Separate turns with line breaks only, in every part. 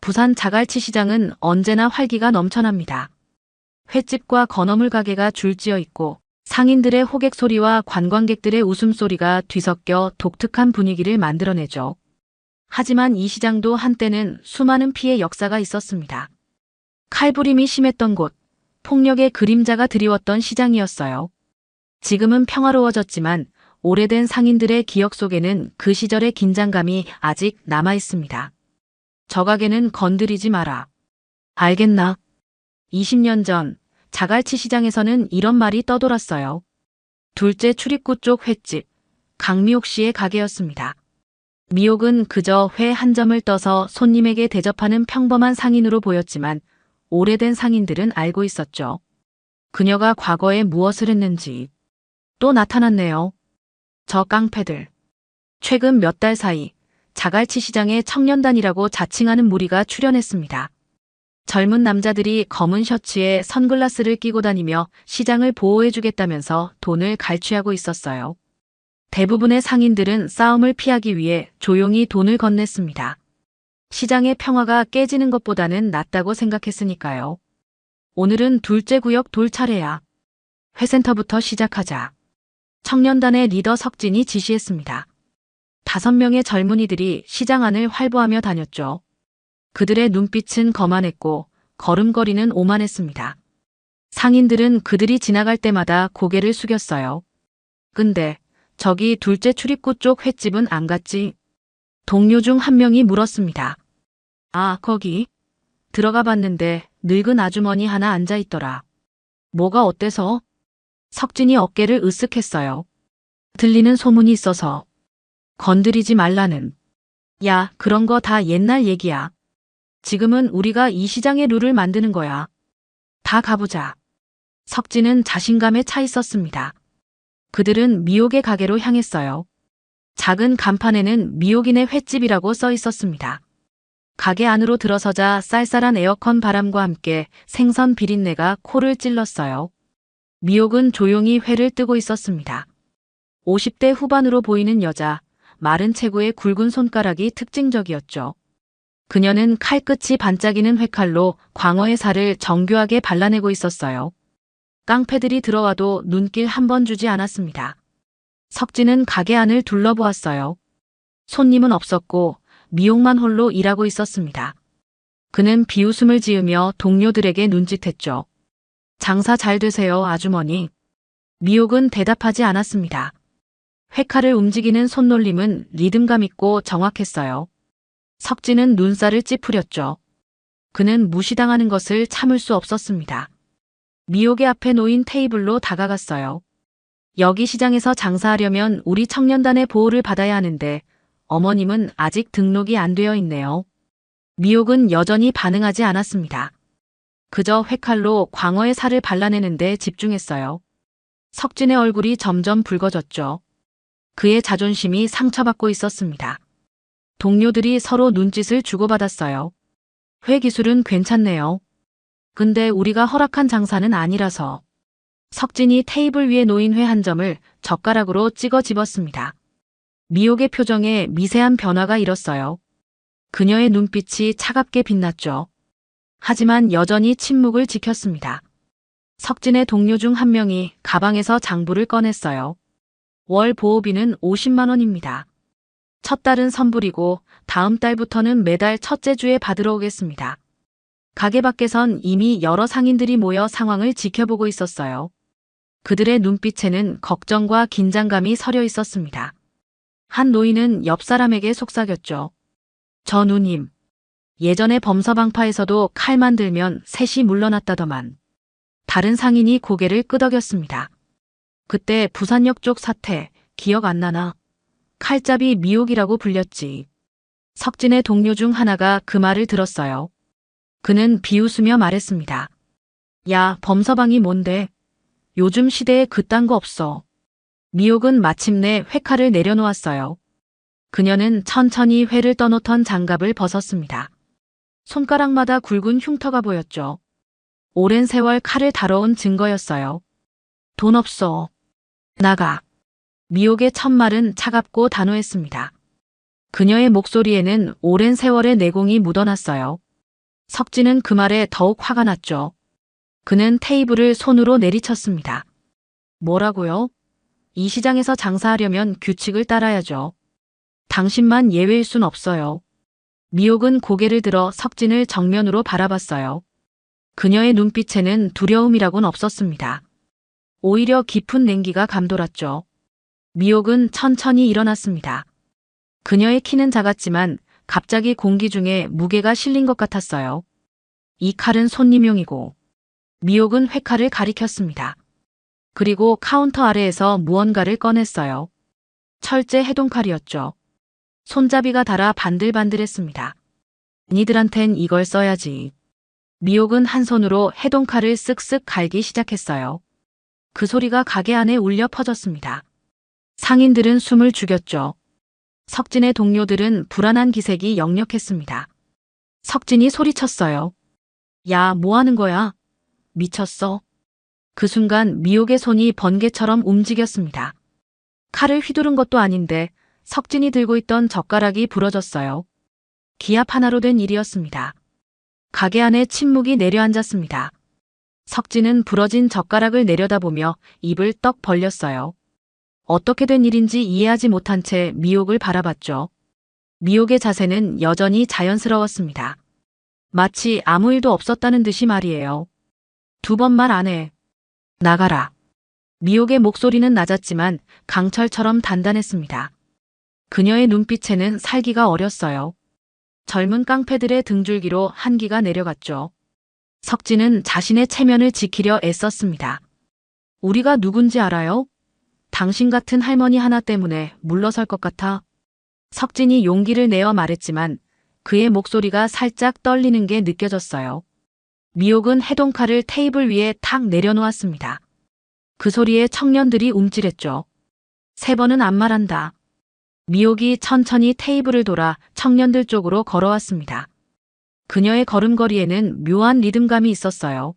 부산 자갈치 시장은 언제나 활기가 넘쳐납니다. 횟집과 건어물 가게가 줄지어 있고 상인들의 호객 소리와 관광객들의 웃음소리가 뒤섞여 독특한 분위기를 만들어내죠. 하지만 이 시장도 한때는 수많은 피해 역사가 있었습니다. 칼부림이 심했던 곳, 폭력의 그림자가 드리웠던 시장이었어요. 지금은 평화로워졌지만 오래된 상인들의 기억 속에는 그 시절의 긴장감이 아직 남아 있습니다. 저 가게는 건드리지 마라. 알겠나? 20년 전 자갈치 시장에서는 이런 말이 떠돌았어요. 둘째 출입구 쪽 횟집, 강미옥 씨의 가게였습니다. 미옥은 그저 회 한 점을 떠서 손님에게 대접하는 평범한 상인으로 보였지만 오래된 상인들은 알고 있었죠. 그녀가 과거에 무엇을 했는지. 또 나타났네요. 저 깡패들. 최근 몇 달 사이 자갈치 시장에 청년단이라고 자칭하는 무리가 출연했습니다. 젊은 남자들이 검은 셔츠에 선글라스를 끼고 다니며 시장을 보호해주겠다면서 돈을 갈취하고 있었어요. 대부분의 상인들은 싸움을 피하기 위해 조용히 돈을 건넸습니다. 시장의 평화가 깨지는 것보다는 낫다고 생각했으니까요. 오늘은 둘째 구역 돌 차례야. 회센터부터 시작하자. 청년단의 리더 석진이 지시했습니다. 5명의 젊은이들이 시장 안을 활보하며 다녔죠. 그들의 눈빛은 거만했고 걸음걸이는 오만했습니다. 상인들은 그들이 지나갈 때마다 고개를 숙였어요. 근데 저기 둘째 출입구 쪽 횟집은 안 갔지? 동료 중 한 명이 물었습니다. 아, 거기. 들어가 봤는데 늙은 아주머니 하나 앉아있더라. 뭐가 어때서? 석진이 어깨를 으쓱했어요. 들리는 소문이 있어서. 건드리지 말라는. 야, 그런 거 다 옛날 얘기야. 지금은 우리가 이 시장의 룰을 만드는 거야. 다 가보자. 석진은 자신감에 차 있었습니다. 그들은 미옥의 가게로 향했어요. 작은 간판에는 미옥인의 횟집이라고 써 있었습니다. 가게 안으로 들어서자 쌀쌀한 에어컨 바람과 함께 생선 비린내가 코를 찔렀어요. 미옥은 조용히 회를 뜨고 있었습니다. 50대 후반으로 보이는 여자, 마른 체구의 굵은 손가락이 특징적이었죠. 그녀는 칼끝이 반짝이는 회칼로 광어의 살을 정교하게 발라내고 있었어요. 깡패들이 들어와도 눈길 한 번 주지 않았습니다. 석진은 가게 안을 둘러보았어요. 손님은 없었고 미옥만 홀로 일하고 있었습니다. 그는 비웃음을 지으며 동료들에게 눈짓했죠. 장사 잘 되세요, 아주머니. 미옥은 대답하지 않았습니다. 회칼을 움직이는 손놀림은 리듬감 있고 정확했어요. 석진은 눈살을 찌푸렸죠. 그는 무시당하는 것을 참을 수 없었습니다. 미옥의 앞에 놓인 테이블로 다가갔어요. 여기 시장에서 장사하려면 우리 청년단의 보호를 받아야 하는데 어머님은 아직 등록이 안 되어 있네요. 미옥은 여전히 반응하지 않았습니다. 그저 회칼로 광어의 살을 발라내는데 집중했어요. 석진의 얼굴이 점점 붉어졌죠. 그의 자존심이 상처받고 있었습니다. 동료들이 서로 눈짓을 주고받았어요. 회 기술은 괜찮네요. 근데 우리가 허락한 장사는 아니라서. 석진이 테이블 위에 놓인 회 한 점을 젓가락으로 찍어 집었습니다. 미옥의 표정에 미세한 변화가 일었어요. 그녀의 눈빛이 차갑게 빛났죠. 하지만 여전히 침묵을 지켰습니다. 석진의 동료 중 한 명이 가방에서 장부를 꺼냈어요. 월 보호비는 50만 원입니다. 첫 달은 선불이고 다음 달부터는 매달 첫째 주에 받으러 오겠습니다. 가게 밖에선 이미 여러 상인들이 모여 상황을 지켜보고 있었어요. 그들의 눈빛에는 걱정과 긴장감이 서려 있었습니다. 한 노인은 옆 사람에게 속삭였죠. 저 누님, 예전에 범서방파에서도 칼만 들면 셋이 물러났다더만. 다른 상인이 고개를 끄덕였습니다. 그때 부산역 쪽 사태 기억 안 나나? 칼잡이 미옥이라고 불렸지. 석진의 동료 중 하나가 그 말을 들었어요. 그는 비웃으며 말했습니다. 야, 범서방이 뭔데? 요즘 시대에 그딴 거 없어. 미옥은 마침내 회칼을 내려놓았어요. 그녀는 천천히 회를 떠놓던 장갑을 벗었습니다. 손가락마다 굵은 흉터가 보였죠. 오랜 세월 칼을 다뤄온 증거였어요. 돈 없어. 나가. 미옥의 첫 말은 차갑고 단호했습니다. 그녀의 목소리에는 오랜 세월의 내공이 묻어났어요. 석진은 그 말에 더욱 화가 났죠. 그는 테이블을 손으로 내리쳤습니다. 뭐라고요? 이 시장에서 장사하려면 규칙을 따라야죠. 당신만 예외일 순 없어요. 미옥은 고개를 들어 석진을 정면으로 바라봤어요. 그녀의 눈빛에는 두려움이라곤 없었습니다. 오히려 깊은 냉기가 감돌았죠. 미옥은 천천히 일어났습니다. 그녀의 키는 작았지만 갑자기 공기 중에 무게가 실린 것 같았어요. 이 칼은 손님용이고. 미옥은 회칼을 가리켰습니다. 그리고 카운터 아래에서 무언가를 꺼냈어요. 철제 해동칼이었죠. 손잡이가 닳아 반들반들했습니다. 니들한텐 이걸 써야지. 미옥은 한 손으로 해동칼을 쓱쓱 갈기 시작했어요. 그 소리가 가게 안에 울려 퍼졌습니다. 상인들은 숨을 죽였죠. 석진의 동료들은 불안한 기색이 역력했습니다. 석진이 소리쳤어요. 야, 뭐 하는 거야? 미쳤어? 그 순간 미옥의 손이 번개처럼 움직였습니다. 칼을 휘두른 것도 아닌데 석진이 들고 있던 젓가락이 부러졌어요. 기합 하나로 된 일이었습니다. 가게 안에 침묵이 내려앉았습니다. 석진은 부러진 젓가락을 내려다보며 입을 떡 벌렸어요. 어떻게 된 일인지 이해하지 못한 채 미옥을 바라봤죠. 미옥의 자세는 여전히 자연스러웠습니다. 마치 아무 일도 없었다는 듯이 말이에요. 두 번 말 안 해. 나가라. 미옥의 목소리는 낮았지만 강철처럼 단단했습니다. 그녀의 눈빛에는 살기가 어렸어요. 젊은 깡패들의 등줄기로 한기가 내려갔죠. 석진은 자신의 체면을 지키려 애썼습니다. 우리가 누군지 알아요? 당신 같은 할머니 하나 때문에 물러설 것 같아. 석진이 용기를 내어 말했지만 그의 목소리가 살짝 떨리는 게 느껴졌어요. 미옥은 해동칼을 테이블 위에 탁 내려놓았습니다. 그 소리에 청년들이 움찔했죠. 3번은 안 말한다. 미옥이 천천히 테이블을 돌아 청년들 쪽으로 걸어왔습니다. 그녀의 걸음걸이에는 묘한 리듬감이 있었어요.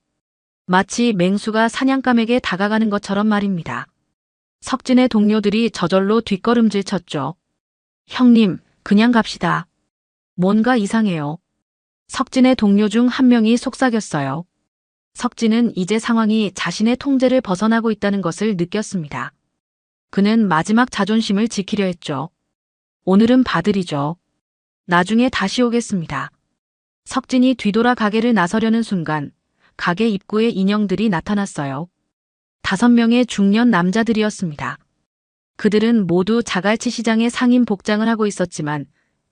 마치 맹수가 사냥감에게 다가가는 것처럼 말입니다. 석진의 동료들이 저절로 뒷걸음질 쳤죠. 형님, 그냥 갑시다. 뭔가 이상해요. 석진의 동료 중 한 명이 속삭였어요. 석진은 이제 상황이 자신의 통제를 벗어나고 있다는 것을 느꼈습니다. 그는 마지막 자존심을 지키려 했죠. 오늘은 봐드리죠. 나중에 다시 오겠습니다. 석진이 뒤돌아 가게를 나서려는 순간 가게 입구에 인형들이 나타났어요. 5명의 중년 남자들이었습니다. 그들은 모두 자갈치 시장의 상인 복장을 하고 있었지만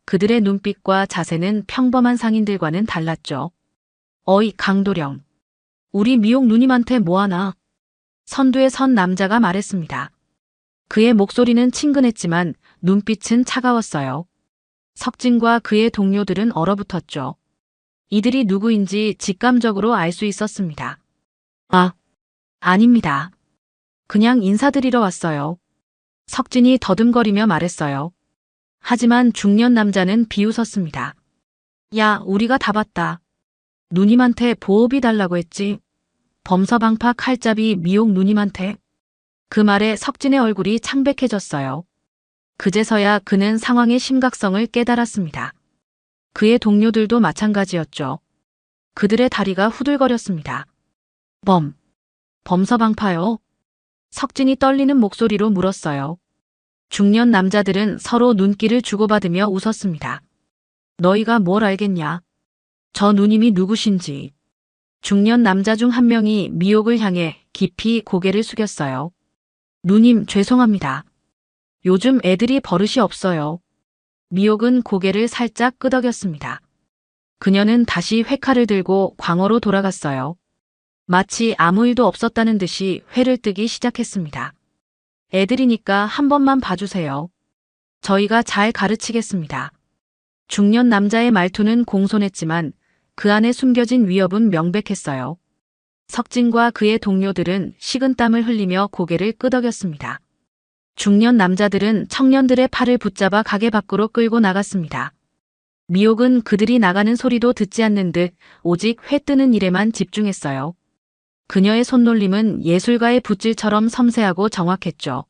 그들의 눈빛과 자세는 평범한 상인들과는 달랐죠. 어이, 강도령. 우리 미옥 누님한테 뭐하나? 선두에 선 남자가 말했습니다. 그의 목소리는 친근했지만 눈빛은 차가웠어요. 석진과 그의 동료들은 얼어붙었죠. 이들이 누구인지 직감적으로 알 수 있었습니다. 아, 아닙니다. 그냥 인사드리러 왔어요. 석진이 더듬거리며 말했어요. 하지만 중년 남자는 비웃었습니다. 야, 우리가 다 봤다. 누님한테 보호비 달라고 했지. 범서방파 칼잡이 미옥 누님한테. 그 말에 석진의 얼굴이 창백해졌어요. 그제서야 그는 상황의 심각성을 깨달았습니다. 그의 동료들도 마찬가지였죠. 그들의 다리가 후들거렸습니다. 범서방파요? 석진이 떨리는 목소리로 물었어요. 중년 남자들은 서로 눈길을 주고받으며 웃었습니다. 너희가 뭘 알겠냐? 저 누님이 누구신지. 중년 남자 중 한 명이 미옥을 향해 깊이 고개를 숙였어요. 누님, 죄송합니다. 요즘 애들이 버릇이 없어요. 미옥은 고개를 살짝 끄덕였습니다. 그녀는 다시 회칼을 들고 광어로 돌아갔어요. 마치 아무 일도 없었다는 듯이 회를 뜨기 시작했습니다. 애들이니까 한 번만 봐주세요. 저희가 잘 가르치겠습니다. 중년 남자의 말투는 공손했지만 그 안에 숨겨진 위협은 명백했어요. 석진과 그의 동료들은 식은땀을 흘리며 고개를 끄덕였습니다. 중년 남자들은 청년들의 팔을 붙잡아 가게 밖으로 끌고 나갔습니다. 미옥은 그들이 나가는 소리도 듣지 않는 듯 오직 회 뜨는 일에만 집중했어요. 그녀의 손놀림은 예술가의 붓질처럼 섬세하고 정확했죠.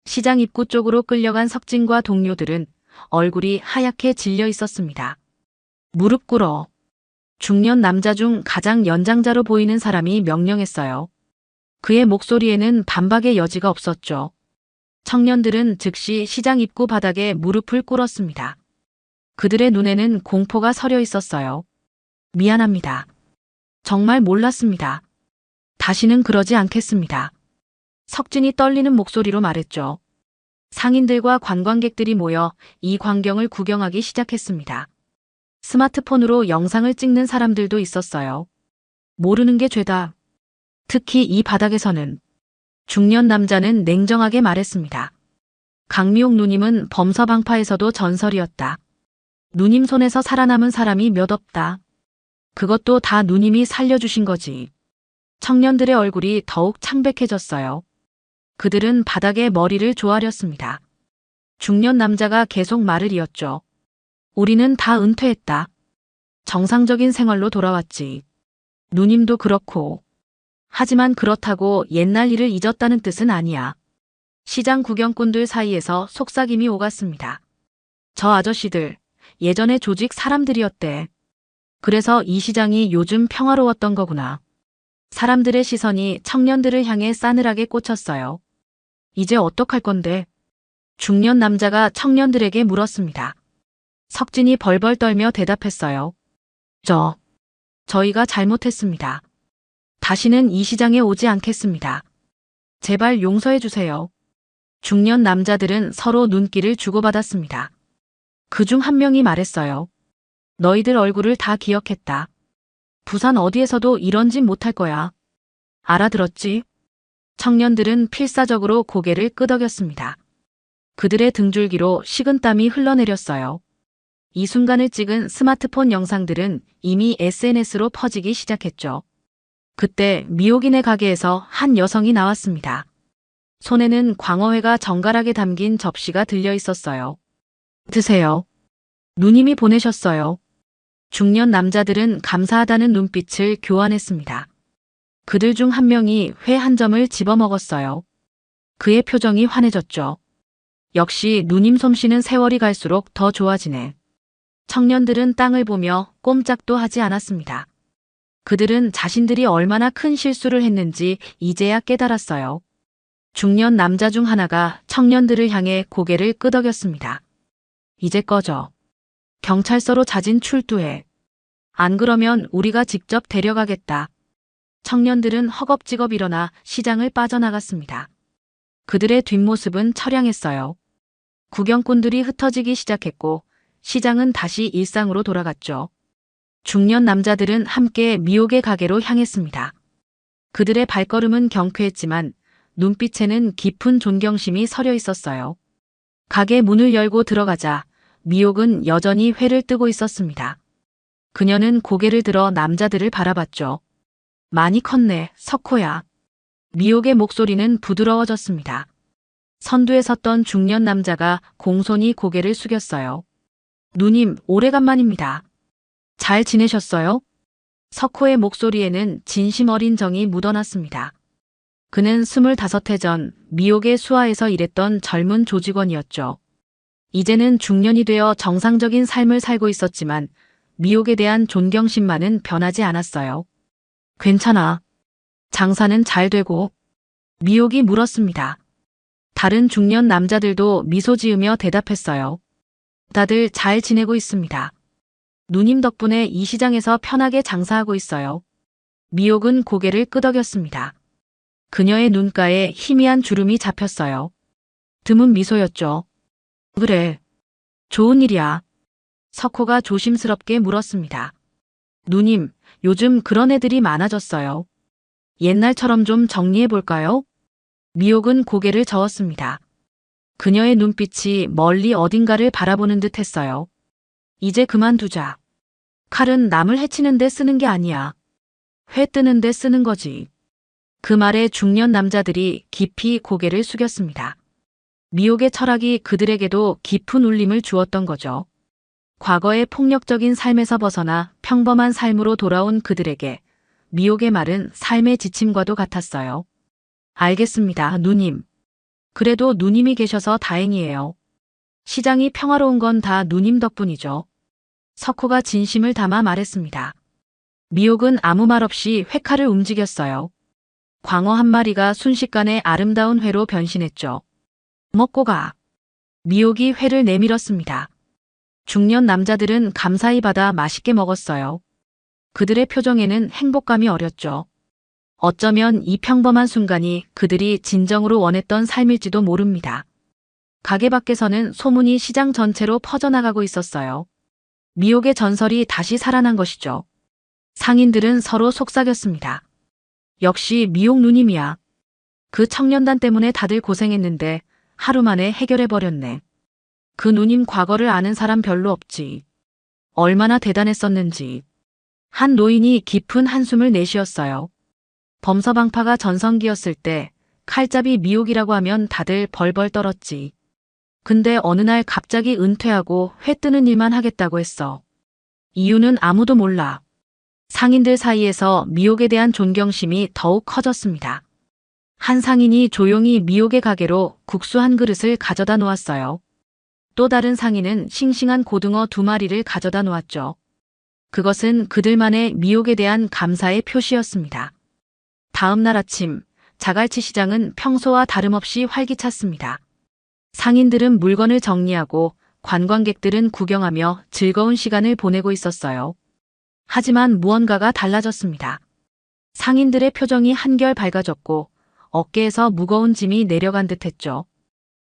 시장 입구 쪽으로 끌려간 석진과 동료들은 얼굴이 하얗게 질려 있었습니다. 무릎 꿇어. 중년 남자 중 가장 연장자로 보이는 사람이 명령했어요. 그의 목소리에는 반박의 여지가 없었죠. 청년들은 즉시 시장 입구 바닥에 무릎을 꿇었습니다. 그들의 눈에는 공포가 서려 있었어요. 미안합니다. 정말 몰랐습니다. 다시는 그러지 않겠습니다. 석진이 떨리는 목소리로 말했죠. 상인들과 관광객들이 모여 이 광경을 구경하기 시작했습니다. 스마트폰으로 영상을 찍는 사람들도 있었어요. 모르는 게 죄다. 특히 이 바닥에서는. 중년 남자는 냉정하게 말했습니다. 강미옥 누님은 범서방파에서도 전설이었다. 누님 손에서 살아남은 사람이 몇 없다. 그것도 다 누님이 살려주신 거지. 청년들의 얼굴이 더욱 창백해졌어요. 그들은 바닥에 머리를 조아렸습니다. 중년 남자가 계속 말을 이었죠. 우리는 다 은퇴했다. 정상적인 생활로 돌아왔지. 누님도 그렇고. 하지만 그렇다고 옛날 일을 잊었다는 뜻은 아니야. 시장 구경꾼들 사이에서 속삭임이 오갔습니다. 저 아저씨들, 예전에 조직 사람들이었대. 그래서 이 시장이 요즘 평화로웠던 거구나. 사람들의 시선이 청년들을 향해 싸늘하게 꽂혔어요. 이제 어떡할 건데? 중년 남자가 청년들에게 물었습니다. 석진이 벌벌 떨며 대답했어요. 저희가 잘못했습니다. 다시는 이 시장에 오지 않겠습니다. 제발 용서해 주세요. 중년 남자들은 서로 눈길을 주고받았습니다. 그중 한 명이 말했어요. 너희들 얼굴을 다 기억했다. 부산 어디에서도 이런 짓 못할 거야. 알아들었지? 청년들은 필사적으로 고개를 끄덕였습니다. 그들의 등줄기로 식은땀이 흘러내렸어요. 이 순간을 찍은 스마트폰 영상들은 이미 SNS로 퍼지기 시작했죠. 그때 미옥인의 가게에서 한 여성이 나왔습니다. 손에는 광어회가 정갈하게 담긴 접시가 들려 있었어요. 드세요. 누님이 보내셨어요. 중년 남자들은 감사하다는 눈빛을 교환했습니다. 그들 중 한 명이 회 한 점을 집어먹었어요. 그의 표정이 환해졌죠. 역시 누님 솜씨는 세월이 갈수록 더 좋아지네. 청년들은 땅을 보며 꼼짝도 하지 않았습니다. 그들은 자신들이 얼마나 큰 실수를 했는지 이제야 깨달았어요. 중년 남자 중 하나가 청년들을 향해 고개를 끄덕였습니다. 이제 꺼져. 경찰서로 자진 출두해. 안 그러면 우리가 직접 데려가겠다. 청년들은 허겁지겁 일어나 시장을 빠져나갔습니다. 그들의 뒷모습은 처량했어요. 구경꾼들이 흩어지기 시작했고 시장은 다시 일상으로 돌아갔죠. 중년 남자들은 함께 미옥의 가게로 향했습니다. 그들의 발걸음은 경쾌했지만 눈빛에는 깊은 존경심이 서려 있었어요. 가게 문을 열고 들어가자 미옥은 여전히 회를 뜨고 있었습니다. 그녀는 고개를 들어 남자들을 바라봤죠. 많이 컸네, 석호야. 미옥의 목소리는 부드러워졌습니다. 선두에 섰던 중년 남자가 공손히 고개를 숙였어요. 누님, 오래간만입니다. 잘 지내셨어요? 석호의 목소리에는 진심 어린 정이 묻어났습니다. 그는 25해 전 미옥의 수하에서 일했던 젊은 조직원이었죠. 이제는 중년이 되어 정상적인 삶을 살고 있었지만 미옥에 대한 존경심만은 변하지 않았어요. 괜찮아. 장사는 잘 되고? 미옥이 물었습니다. 다른 중년 남자들도 미소 지으며 대답했어요. 다들 잘 지내고 있습니다. 누님 덕분에 이 시장에서 편하게 장사하고 있어요. 미옥은 고개를 끄덕였습니다. 그녀의 눈가에 희미한 주름이 잡혔어요. 드문 미소였죠. 그래. 좋은 일이야. 석호가 조심스럽게 물었습니다. 누님, 요즘 그런 애들이 많아졌어요. 옛날처럼 좀 정리해볼까요? 미옥은 고개를 저었습니다. 그녀의 눈빛이 멀리 어딘가를 바라보는 듯 했어요. 이제 그만두자. 칼은 남을 해치는 데 쓰는 게 아니야. 회 뜨는 데 쓰는 거지. 그 말에 중년 남자들이 깊이 고개를 숙였습니다. 미옥의 철학이 그들에게도 깊은 울림을 주었던 거죠. 과거의 폭력적인 삶에서 벗어나 평범한 삶으로 돌아온 그들에게 미옥의 말은 삶의 지침과도 같았어요. 알겠습니다, 누님. 그래도 누님이 계셔서 다행이에요. 시장이 평화로운 건 다 누님 덕분이죠. 석호가 진심을 담아 말했습니다. 미옥은 아무 말 없이 회칼을 움직였어요. 광어 한 마리가 순식간에 아름다운 회로 변신했죠. 먹고 가. 미옥이 회를 내밀었습니다. 중년 남자들은 감사히 받아 맛있게 먹었어요. 그들의 표정에는 행복감이 어렸죠. 어쩌면 이 평범한 순간이 그들이 진정으로 원했던 삶일지도 모릅니다. 가게 밖에서는 소문이 시장 전체로 퍼져나가고 있었어요. 미옥의 전설이 다시 살아난 것이죠. 상인들은 서로 속삭였습니다. 역시 미옥 누님이야. 그 청년단 때문에 다들 고생했는데 하루 만에 해결해버렸네. 그 누님 과거를 아는 사람 별로 없지. 얼마나 대단했었는지. 한 노인이 깊은 한숨을 내쉬었어요. 범서방파가 전성기였을 때 칼잡이 미옥이라고 하면 다들 벌벌 떨었지. 근데 어느 날 갑자기 은퇴하고 회 뜨는 일만 하겠다고 했어. 이유는 아무도 몰라. 상인들 사이에서 미옥에 대한 존경심이 더욱 커졌습니다. 한 상인이 조용히 미옥의 가게로 국수 한 그릇을 가져다 놓았어요. 또 다른 상인은 싱싱한 고등어 2마리를 가져다 놓았죠. 그것은 그들만의 미옥에 대한 감사의 표시였습니다. 다음 날 아침, 자갈치 시장은 평소와 다름없이 활기찼습니다. 상인들은 물건을 정리하고 관광객들은 구경하며 즐거운 시간을 보내고 있었어요. 하지만 무언가가 달라졌습니다. 상인들의 표정이 한결 밝아졌고 어깨에서 무거운 짐이 내려간 듯했죠.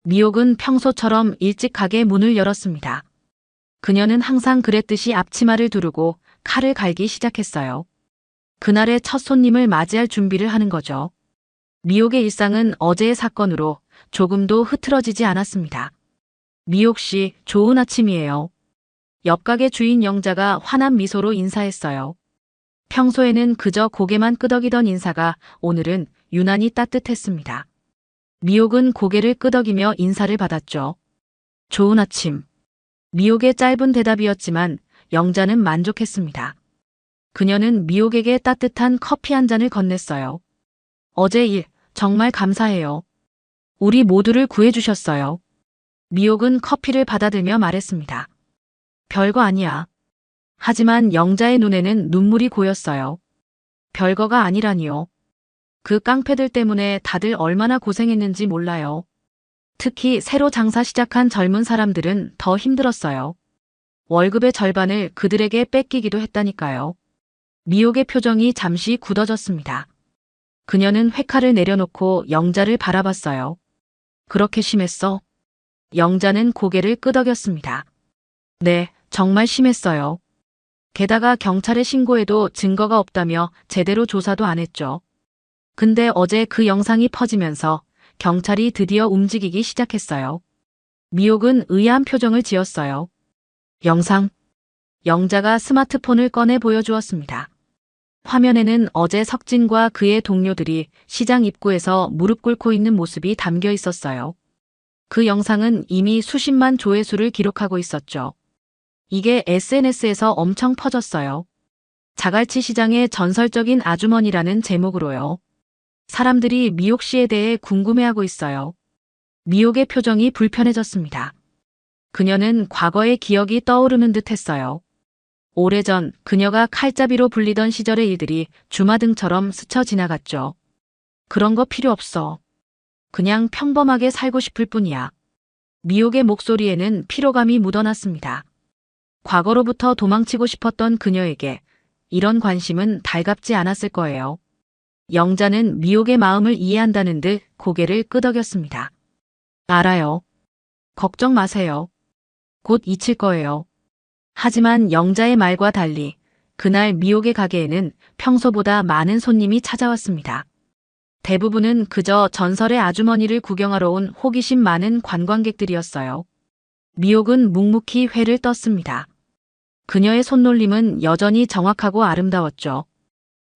미옥은 평소처럼 일찍 가게 문을 열었습니다. 그녀는 항상 그랬듯이 앞치마를 두르고 칼을 갈기 시작했어요. 그날의 첫 손님을 맞이할 준비를 하는 거죠. 미옥의 일상은 어제의 사건으로 조금도 흐트러지지 않았습니다. 미옥 씨, 좋은 아침이에요. 옆가게 주인 영자가 환한 미소로 인사했어요. 평소에는 그저 고개만 끄덕이던 인사가 오늘은 유난히 따뜻했습니다. 미옥은 고개를 끄덕이며 인사를 받았죠. 좋은 아침. 미옥의 짧은 대답이었지만 영자는 만족했습니다. 그녀는 미옥에게 따뜻한 커피 한 잔을 건넸어요. 어제 일 정말 감사해요. 우리 모두를 구해주셨어요. 미옥은 커피를 받아들며 말했습니다. 별거 아니야. 하지만 영자의 눈에는 눈물이 고였어요. 별거가 아니라니요. 그 깡패들 때문에 다들 얼마나 고생했는지 몰라요. 특히 새로 장사 시작한 젊은 사람들은 더 힘들었어요. 월급의 절반을 그들에게 뺏기기도 했다니까요. 미옥의 표정이 잠시 굳어졌습니다. 그녀는 회칼을 내려놓고 영자를 바라봤어요. 그렇게 심했어? 영자는 고개를 끄덕였습니다. 네, 정말 심했어요. 게다가 경찰에 신고해도 증거가 없다며 제대로 조사도 안 했죠. 근데 어제 그 영상이 퍼지면서 경찰이 드디어 움직이기 시작했어요. 미옥은 의아한 표정을 지었어요. 영상? 영자가 스마트폰을 꺼내 보여주었습니다. 화면에는 어제 석진과 그의 동료들이 시장 입구에서 무릎 꿇고 있는 모습이 담겨 있었어요. 그 영상은 이미 수십만 조회수를 기록하고 있었죠. 이게 SNS에서 엄청 퍼졌어요. 자갈치 시장의 전설적인 아주머니라는 제목으로요. 사람들이 미옥 씨에 대해 궁금해하고 있어요. 미옥의 표정이 불편해졌습니다. 그녀는 과거의 기억이 떠오르는 듯 했어요. 오래전 그녀가 칼잡이로 불리던 시절의 일들이 주마등처럼 스쳐 지나갔죠. 그런 거 필요 없어. 그냥 평범하게 살고 싶을 뿐이야. 미옥의 목소리에는 피로감이 묻어났습니다. 과거로부터 도망치고 싶었던 그녀에게 이런 관심은 달갑지 않았을 거예요. 영자는 미옥의 마음을 이해한다는 듯 고개를 끄덕였습니다. 알아요. 걱정 마세요. 곧 잊힐 거예요. 하지만 영자의 말과 달리 그날 미옥의 가게에는 평소보다 많은 손님이 찾아왔습니다. 대부분은 그저 전설의 아주머니를 구경하러 온 호기심 많은 관광객들이었어요. 미옥은 묵묵히 회를 떴습니다. 그녀의 손놀림은 여전히 정확하고 아름다웠죠.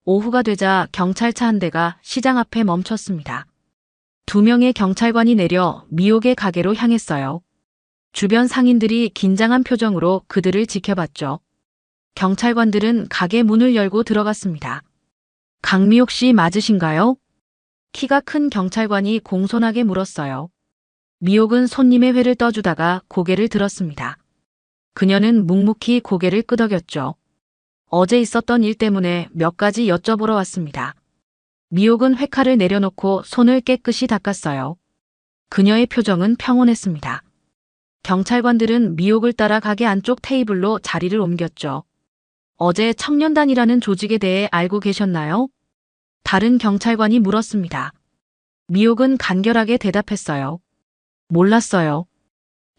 오후가 되자 경찰차 한 대가 시장 앞에 멈췄습니다. 2명의 경찰관이 내려 미옥의 가게로 향했어요. 주변 상인들이 긴장한 표정으로 그들을 지켜봤죠. 경찰관들은 가게 문을 열고 들어갔습니다. 강미옥 씨 맞으신가요? 키가 큰 경찰관이 공손하게 물었어요. 미옥은 손님의 회를 떠주다가 고개를 들었습니다. 그녀는 묵묵히 고개를 끄덕였죠. 어제 있었던 일 때문에 몇 가지 여쭤보러 왔습니다. 미옥은 회칼을 내려놓고 손을 깨끗이 닦았어요. 그녀의 표정은 평온했습니다. 경찰관들은 미옥을 따라 가게 안쪽 테이블로 자리를 옮겼죠. 어제 청년단이라는 조직에 대해 알고 계셨나요? 다른 경찰관이 물었습니다. 미옥은 간결하게 대답했어요. 몰랐어요.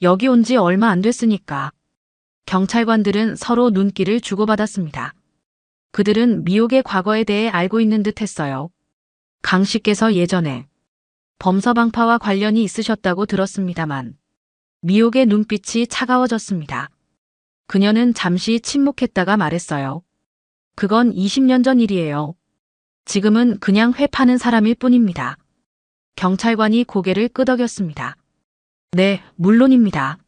여기 온 지 얼마 안 됐으니까. 경찰관들은 서로 눈길을 주고받았습니다. 그들은 미옥의 과거에 대해 알고 있는 듯 했어요. 강 씨께서 예전에 범서방파와 관련이 있으셨다고 들었습니다만 미옥의 눈빛이 차가워졌습니다. 그녀는 잠시 침묵했다가 말했어요. 그건 20년 전 일이에요. 지금은 그냥 회 파는 사람일 뿐입니다. 경찰관이 고개를 끄덕였습니다. 네, 물론입니다.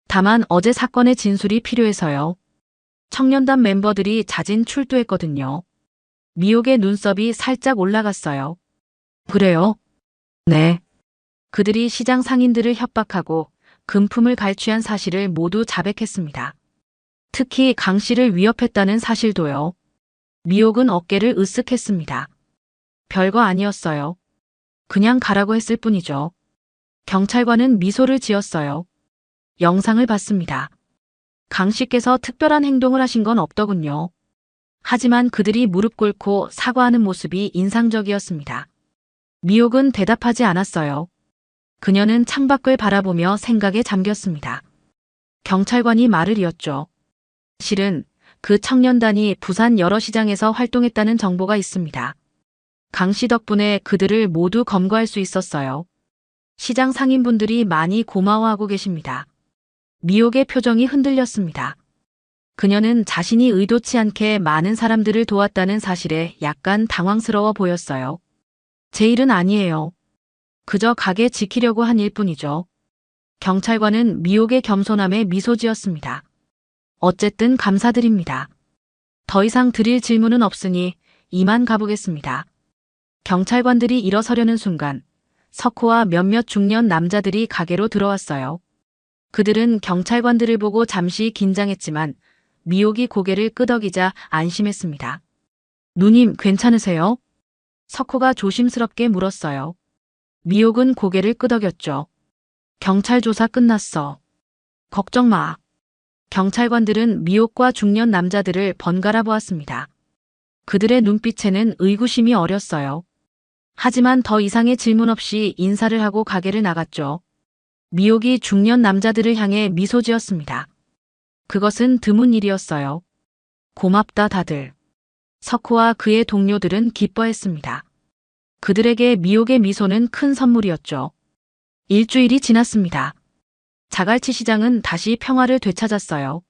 다만 어제 사건의 진술이 필요해서요. 청년단 멤버들이 자진 출두했거든요. 미옥의 눈썹이 살짝 올라갔어요. 그래요? 네. 그들이 시장 상인들을 협박하고 금품을 갈취한 사실을 모두 자백했습니다. 특히 강 씨를 위협했다는 사실도요. 미옥은 어깨를 으쓱했습니다. 별거 아니었어요. 그냥 가라고 했을 뿐이죠. 경찰관은 미소를 지었어요. 영상을 봤습니다. 강 씨께서 특별한 행동을 하신 건 없더군요. 하지만 그들이 무릎 꿇고 사과하는 모습이 인상적이었습니다. 미옥은 대답하지 않았어요. 그녀는 창밖을 바라보며 생각에 잠겼습니다. 경찰관이 말을 이었죠. 실은 그 청년단이 부산 여러 시장에서 활동했다는 정보가 있습니다. 강 씨 덕분에 그들을 모두 검거할 수 있었어요. 시장 상인분들이 많이 고마워하고 계십니다. 미옥의 표정이 흔들렸습니다. 그녀는 자신이 의도치 않게 많은 사람들을 도왔다는 사실에 약간 당황스러워 보였어요. 제 일은 아니에요. 그저 가게 지키려고 한 일뿐이죠. 경찰관은 미옥의 겸손함에 미소 지었습니다. 어쨌든 감사드립니다. 더 이상 드릴 질문은 없으니 이만 가보겠습니다. 경찰관들이 일어서려는 순간 석호와 몇몇 중년 남자들이 가게로 들어왔어요. 그들은 경찰관들을 보고 잠시 긴장했지만 미옥이 고개를 끄덕이자 안심했습니다. 누님 괜찮으세요? 석호가 조심스럽게 물었어요. 미옥은 고개를 끄덕였죠. 경찰 조사 끝났어. 걱정 마. 경찰관들은 미옥과 중년 남자들을 번갈아 보았습니다. 그들의 눈빛에는 의구심이 어렸어요. 하지만 더 이상의 질문 없이 인사를 하고 가게를 나갔죠. 미옥이 중년 남자들을 향해 미소 지었습니다. 그것은 드문 일이었어요. 고맙다 다들. 석호와 그의 동료들은 기뻐했습니다. 그들에게 미옥의 미소는 큰 선물이었죠. 일주일이 지났습니다. 자갈치 시장은 다시 평화를 되찾았어요.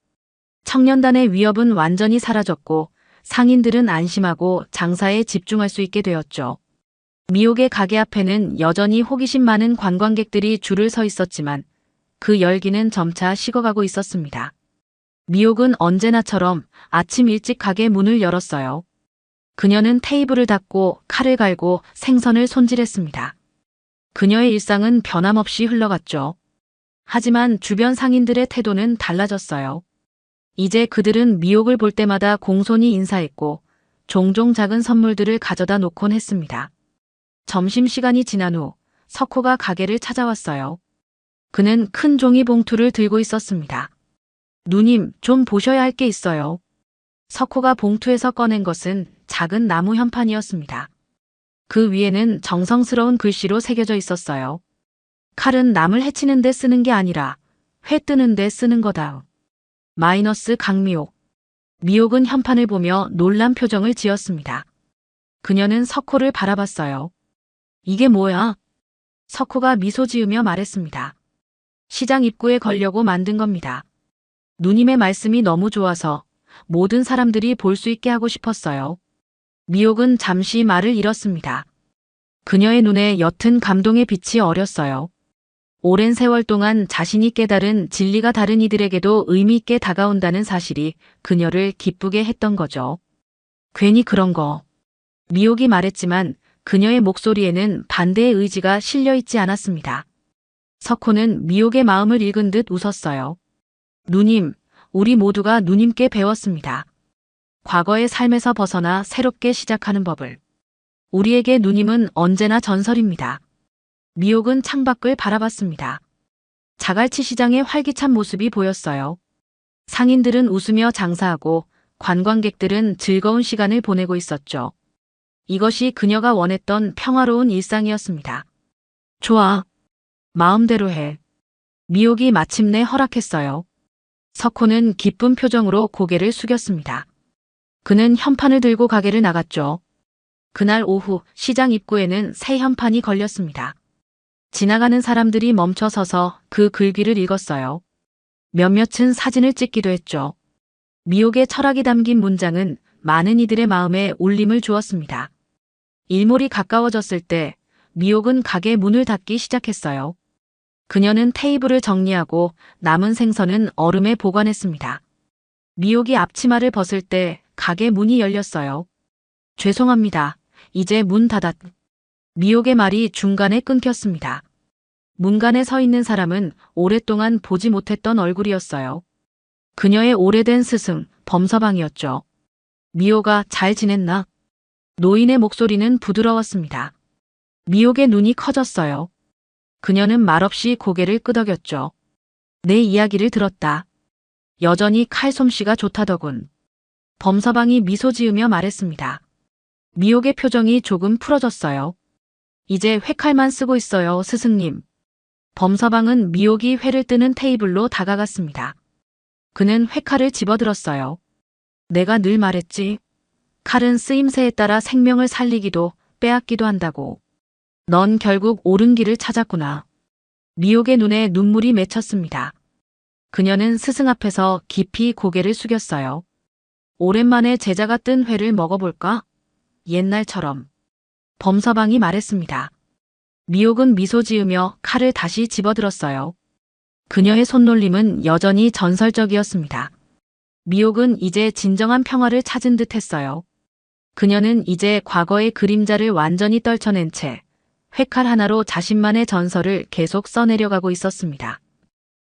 청년단의 위협은 완전히 사라졌고 상인들은 안심하고 장사에 집중할 수 있게 되었죠. 미옥의 가게 앞에는 여전히 호기심 많은 관광객들이 줄을 서 있었지만 그 열기는 점차 식어가고 있었습니다. 미옥은 언제나처럼 아침 일찍 가게 문을 열었어요. 그녀는 테이블을 닦고 칼을 갈고 생선을 손질했습니다. 그녀의 일상은 변함없이 흘러갔죠. 하지만 주변 상인들의 태도는 달라졌어요. 이제 그들은 미옥을 볼 때마다 공손히 인사했고 종종 작은 선물들을 가져다 놓곤 했습니다. 점심시간이 지난 후 석호가 가게를 찾아왔어요. 그는 큰 종이 봉투를 들고 있었습니다. 누님, 좀 보셔야 할 게 있어요. 석호가 봉투에서 꺼낸 것은 작은 나무 현판이었습니다. 그 위에는 정성스러운 글씨로 새겨져 있었어요. 칼은 남을 해치는 데 쓰는 게 아니라 회 뜨는 데 쓰는 거다. 마이너스 강미옥. 미옥은 현판을 보며 놀란 표정을 지었습니다. 그녀는 석호를 바라봤어요. 이게 뭐야? 석호가 미소 지으며 말했습니다. 시장 입구에 걸려고 만든 겁니다. 누님의 말씀이 너무 좋아서 모든 사람들이 볼 수 있게 하고 싶었어요. 미옥은 잠시 말을 잃었습니다. 그녀의 눈에 옅은 감동의 빛이 어렸어요. 오랜 세월 동안 자신이 깨달은 진리가 다른 이들에게도 의미 있게 다가온다는 사실이 그녀를 기쁘게 했던 거죠. 괜히 그런 거. 미옥이 말했지만 그녀의 목소리에는 반대의 의지가 실려 있지 않았습니다. 석호는 미옥의 마음을 읽은 듯 웃었어요. 누님, 우리 모두가 누님께 배웠습니다. 과거의 삶에서 벗어나 새롭게 시작하는 법을. 우리에게 누님은 언제나 전설입니다. 미옥은 창밖을 바라봤습니다. 자갈치 시장의 활기찬 모습이 보였어요. 상인들은 웃으며 장사하고 관광객들은 즐거운 시간을 보내고 있었죠. 이것이 그녀가 원했던 평화로운 일상이었습니다. 좋아. 마음대로 해. 미옥이 마침내 허락했어요. 석호는 기쁜 표정으로 고개를 숙였습니다. 그는 현판을 들고 가게를 나갔죠. 그날 오후 시장 입구에는 새 현판이 걸렸습니다. 지나가는 사람들이 멈춰 서서 그 글귀를 읽었어요. 몇몇은 사진을 찍기도 했죠. 미옥의 철학이 담긴 문장은 많은 이들의 마음에 울림을 주었습니다. 일몰이 가까워졌을 때 미옥은 가게 문을 닫기 시작했어요. 그녀는 테이블을 정리하고 남은 생선은 얼음에 보관했습니다. 미옥이 앞치마를 벗을 때 가게 문이 열렸어요. 죄송합니다. 이제 문 닫았. 미옥의 말이 중간에 끊겼습니다. 문간에 서 있는 사람은 오랫동안 보지 못했던 얼굴이었어요. 그녀의 오래된 스승, 범서방이었죠. 미옥아, 잘 지냈나? 노인의 목소리는 부드러웠습니다. 미옥의 눈이 커졌어요. 그녀는 말없이 고개를 끄덕였죠. 내 이야기를 들었다. 여전히 칼솜씨가 좋다더군. 범서방이 미소 지으며 말했습니다. 미옥의 표정이 조금 풀어졌어요. 이제 회칼만 쓰고 있어요, 스승님. 범서방은 미옥이 회를 뜨는 테이블로 다가갔습니다. 그는 회칼을 집어들었어요. 내가 늘 말했지. 칼은 쓰임새에 따라 생명을 살리기도 빼앗기도 한다고. 넌 결국 옳은 길을 찾았구나. 미옥의 눈에 눈물이 맺혔습니다. 그녀는 스승 앞에서 깊이 고개를 숙였어요. 오랜만에 제자가 뜬 회를 먹어볼까? 옛날처럼. 범서방이 말했습니다. 미옥은 미소 지으며 칼을 다시 집어들었어요. 그녀의 손놀림은 여전히 전설적이었습니다. 미옥은 이제 진정한 평화를 찾은 듯 했어요. 그녀는 이제 과거의 그림자를 완전히 떨쳐낸 채 회칼 하나로 자신만의 전설을 계속 써내려가고 있었습니다.